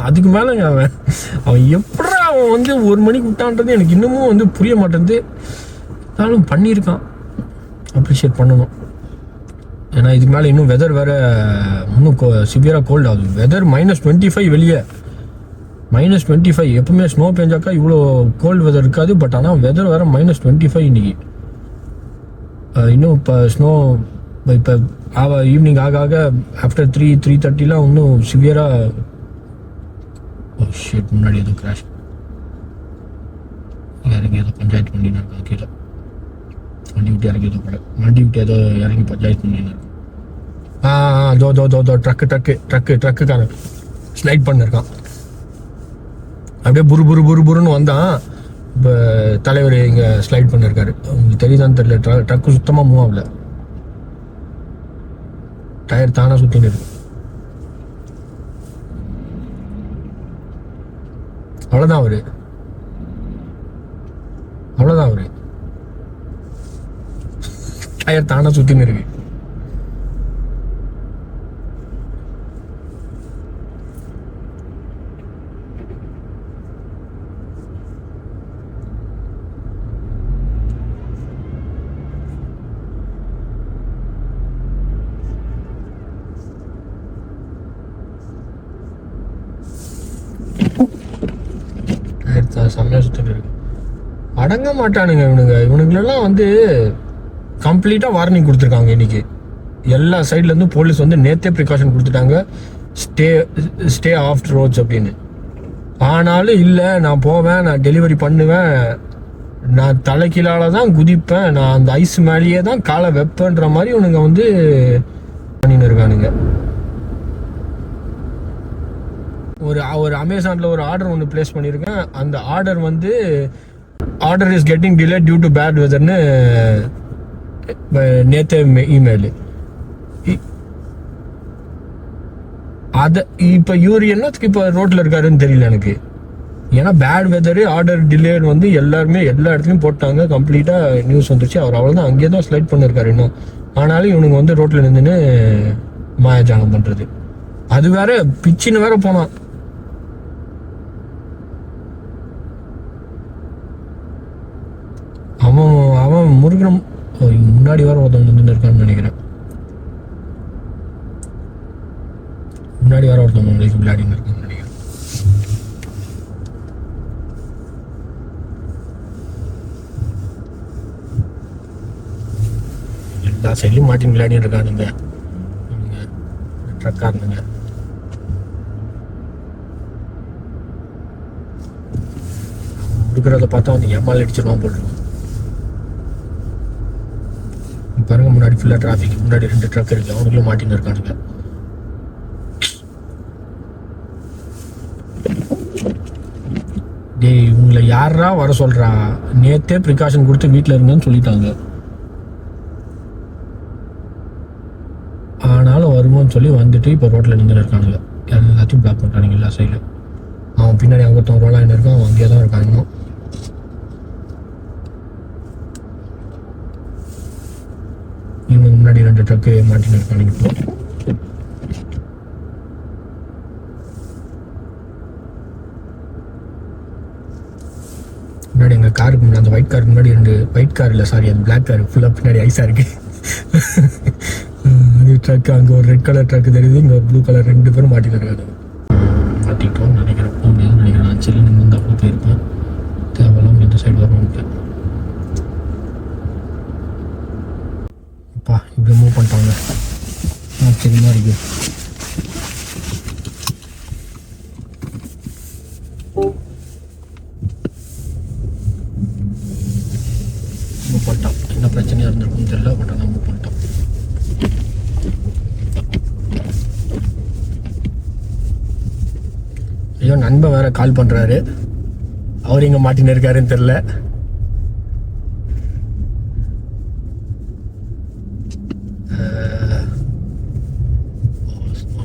அதுக்கு மேலேங்க அவன் எப்படி அவன் வந்து 1 மணிக்கு விட்டான்றது எனக்கு இன்னமும் வந்து புரிய மாட்டேங்குது. இருந்தாலும் பண்ணியிருக்கான், அப்ரிஷியேட் பண்ணணும். ஏன்னா இதுக்கு மேலே இன்னும் வெதர் வேறு இன்னும் சிவியராக கோல்ட் ஆகுது. வெதர் -25 வெளியே, -25. எப்பவுமே ஸ்னோ பெஞ்சாக்கா இவ்வளோ கோல்டு வெதர் இருக்காது. பட் ஆனால் வெதர் வேறு -25 இன்னைக்கு. இன்னும் இப்போ ஸ்னோ இப்போ ஈவினிங் ஆக ஆக ஆஃப்டர் 3:30 இன்னும் சிவியராக. ஷிட், முன்னாடி ஏதோ கிராஷ், இறங்கி ஏதோ பஞ்சாயத்து பண்ணினாங்க கீழே. வண்டி விட்டு இறங்கி ஏதோ வண்டி விட்டு ஏதோ இறங்கி பஞ்சாயத்து பண்ணினாங்க. தோ ட்ரக்குக்கான ஸ்லைட் பண்ணிருக்கான். அப்படியே புருன்னு வந்தான். இப்போ தலைவர் இங்கே ஸ்லைட் பண்ணியிருக்காரு. உங்களுக்கு தெரியுதான்னு தெரியல, ட்ரக்கு சுத்தமாக மூவ் ஆகல, டயர் தானாக சுற்றின்னு இருக்கு. அவ்வளோதான் அவரு டயர் தானாக சுற்றின்னு இருக்கு. செம்மையாக சுற்றிட்டு இருக்கு. அடங்க மாட்டானுங்க இவனுங்களெல்லாம் வந்து கம்ப்ளீட்டாக வார்னிங் கொடுத்துருக்காங்க. இன்னைக்கு எல்லா சைட்லேருந்தும் போலீஸ் வந்து நேற்றே ப்ரிகாஷன் கொடுத்துட்டாங்க, ஸ்டே ஆஃப் ரோட்ஸ் அப்படின்னு. ஆனாலும் இல்லை, நான் போவேன், நான் டெலிவரி பண்ணுவேன், நான் தலைக்கீழால தான் குதிப்பேன், நான் அந்த ஐஸ் மேலேயே தான் காலை வைப்பேன்ற மாதிரி இவனுங்க வந்து பண்ணின்னு இருக்கானுங்க. ஒரு அமேசானில் ஒரு ஆர்டர் ஒன்று பிளேஸ் பண்ணியிருக்கேன். அந்த ஆர்டர் வந்து order is getting delay due to bad வெதர்னு நேற்று இமெயில். அதை இப்போ இவர் என்னத்துக்கு இப்போ ரோட்டில் இருக்காருன்னு தெரியல எனக்கு. ஏன்னா பேட் வெதரு ஆர்டர் டிலே வந்து எல்லாருமே எல்லா இடத்துலையும் போட்டாங்க, கம்ப்ளீட்டாக நியூஸ் வந்துருச்சு. அவர் அவ்வளோதான் அங்கேயே தான் ஸ்லைட் பண்ணியிருக்காரு இன்னும். ஆனாலும் இவனுங்க வந்து ரோட்டில் நின்றுன்னு மாயாஜானம் பண்ணுறது. அது வேற பிச்சின்னு வேற போனான். அவன் முருகனம் முன்னாடி வர ஒருத்தவங்க நின்று இருக்கான்னு நினைக்கிறேன். முன்னாடி வர ஒருத்தவங்க உங்களுக்கு விளையாடின்னு இருக்கான்னு நினைக்கிறேன். எல்லா சைட்லையும் மாட்டின்னு விளையாடின்னு இருக்கானுங்க ட்ரக்கா இருந்துங்க. இருக்கிறத பார்த்தா வந்து ஏமால் அடிச்சிருவான் போட்டுருவான். பாருங்க, முன்னாடி ஃபுல்லாக டிராஃபிக், முன்னாடி 2 ட்ரக் இருக்கு, அவனுங்களும் மாட்டின்னு இருக்கானுங்க. டேய், இவங்களை யாரா வர சொல்றா? நேத்தே ப்ரிகாஷன் கொடுத்து வீட்டில் இருங்கன்னு சொல்லிட்டாங்க. ஆனாலும் வருமோன்னு சொல்லி வந்துட்டு இப்போ ரோட்டில் நின்று இருக்கானுங்க. எல்லாத்தையும் பிளாக் பண்ணுறானுங்க எல்லா சைடில். அவன் பின்னாடி அங்கே ரோலாக என்ன இருக்கான், அவன் அங்கேயே தான் இருக்காங்க. இவனுக்கு முன்னாடி 2 ட்ரக்கு மாட்டின்னு இருக்கானுங்க. இப்போ முன்னாடி எங்கள் காருக்கு முன்னாடி, அந்த ஒயிட் காருக்கு முன்னாடி 2 ஒயிட் கார் இல்லை சாரி, அது பிளாக் கார் ஃபுல்லாக பின்னாடி ஐஸாக இருக்கு. அது ட்ரக், அங்கே ஒரு ரெட் கலர் ட்ரக் தெரியுது, இங்கே ஒரு ப்ளூ கலர், 2 பேரும் மாட்டின்னு இருக்காங்க. மாட்டிக்கிட்டோம்னு நினைக்கிறேன். நான் சரி நீங்கள் வந்து அப்போ போயிருப்பேன். தேவையில்லாம இந்த சைடு வரணும்ட்டு அப்பா இப்படி மூவ் பண்ணிட்டாங்க. ஆச்சரியமா இருக்கு. மூவ் பண்ணிட்டான். என்ன பிரச்சனையாக இருந்திருக்குன்னு தெரியல, பட் ஆனால் மூவ் பண்ணிட்டான். ஐயோ, நண்பன் வேற கால் பண்ணுறாரு. அவர் எங்கே மாட்டின்னு இருக்காருன்னு தெரில.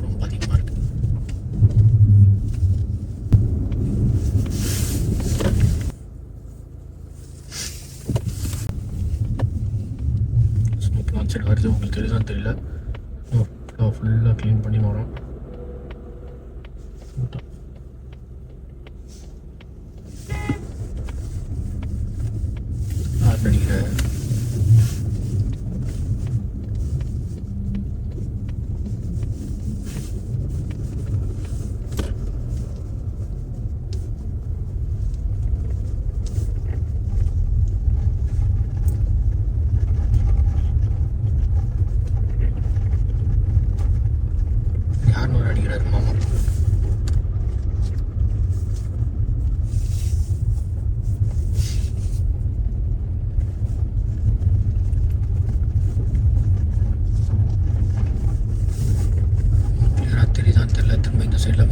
ரொம்ப அதிகமாக இருக்கு. சரி வருது, உங்களுக்கு தெரியுதான்னு தெரியல. ஃபுல்லாக க்ளீன் பண்ணி வரோம்.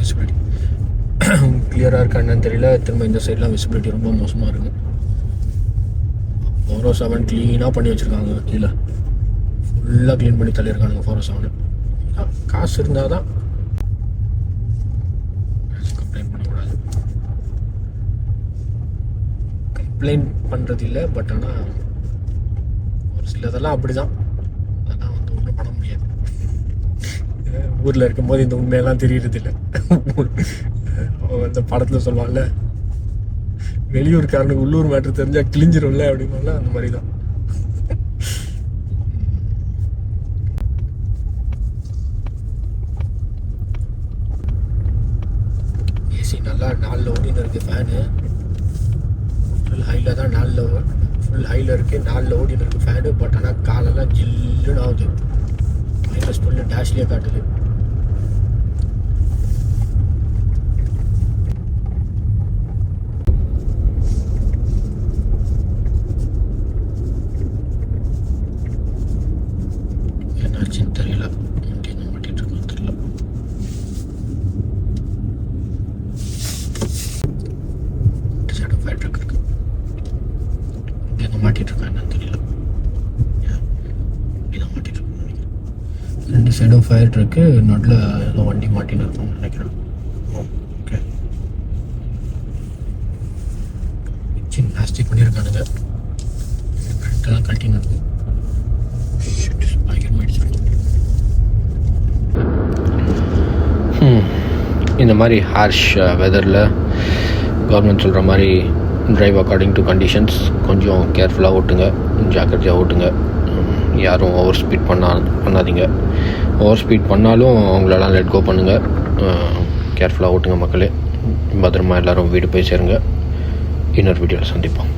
விசிபிலிட்டி கிளியராக இருக்கா என்னன்னு தெரியல. திரும்ப இந்த சைட்லாம் விசிபிலிட்டி ரொம்ப மோசமாக இருக்குது. 407 க்ளீனாக பண்ணி வச்சுருக்காங்க. கீழே ஃபுல்லாக க்ளீன் பண்ணி தள்ளியிருக்கானுங்க 407. காசு இருந்தால் தான் கம்ப்ளைண்ட் பண்ணக்கூடாது. கம்ப்ளைண்ட் பண்ணுறது இல்லை, பட் ஆனால் ஒரு சிலதெல்லாம் அப்படி தான். அதெல்லாம் வந்து ஒன்றும் பண்ண முடியாது. ஊரில் இருக்கும்போது இந்த உண்மையெல்லாம் தெரியறது இல்லை. அந்த படத்தில் சொல்லுவாங்கல்ல, வெளியூர்காரனுக்கு உள்ளூர் மேட்ரு தெரிஞ்சால் கிழிஞ்சிரும்ல அப்படின்னால அந்த மாதிரி தான். ஏசி நல்லா 4 ஓடின்னு இருக்குது. ஃபேனு ஃபுல் ஹையில் தான், 4 ஃபுல் ஹையில் இருக்குது, 4 ஓடின்னு இருக்குது ஃபேனு. பட் ஆனால் காலெல்லாம் ஜில்லுன்னு ஆகுது. -12 டேஷ்லேயே காட்டுது. என்னாச்சுன்னு தெரியல, வண்டி என்ன மாட்டிட்டு இருக்கோன்னு தெரியல. ஷேடோ ஃபயர் ட்ரக் இருக்கு, இங்கே என்ன மாட்டிட்டு இருக்கா என்னன்னு தெரியல. இதான் மாட்டிட்டு இருக்குன்னு நினைக்கிறேன். 2 ஷேடோ ஃபயர் ட்ரக்கு நடுவில் ஏதோ வண்டி மாட்டின்னு இருக்கும்னு நினைக்கிறேன். ஓகே, சின்ன பிளாஸ்டிக் பண்ணியிருக்கானுங்க. ஃப்ரண்ட்டெல்லாம் கட்டின்னு இருக்கு. இந்த மாதிரி ஹார்ஷ் வெதரில் கவர்மெண்ட் சொல்கிற மாதிரி டிரைவ் அக்கார்டிங் டு கண்டிஷன்ஸ், கொஞ்சம் கேர்ஃபுல்லாக ஓட்டுங்க, ஜாக்கிரதையாக ஓட்டுங்க. யாரும் ஓவர் ஸ்பீட் பண்ணாதீங்க. ஓவர் ஸ்பீட் பண்ணாலும் அவங்களெல்லாம் லெட் கோ பண்ணுங்கள். கேர்ஃபுல்லாக ஓட்டுங்க மக்களே. பத்திரமா எல்லோரும் வீடு போய் சேருங்க. இன்னொரு வீடியோவில் சந்திப்போம்.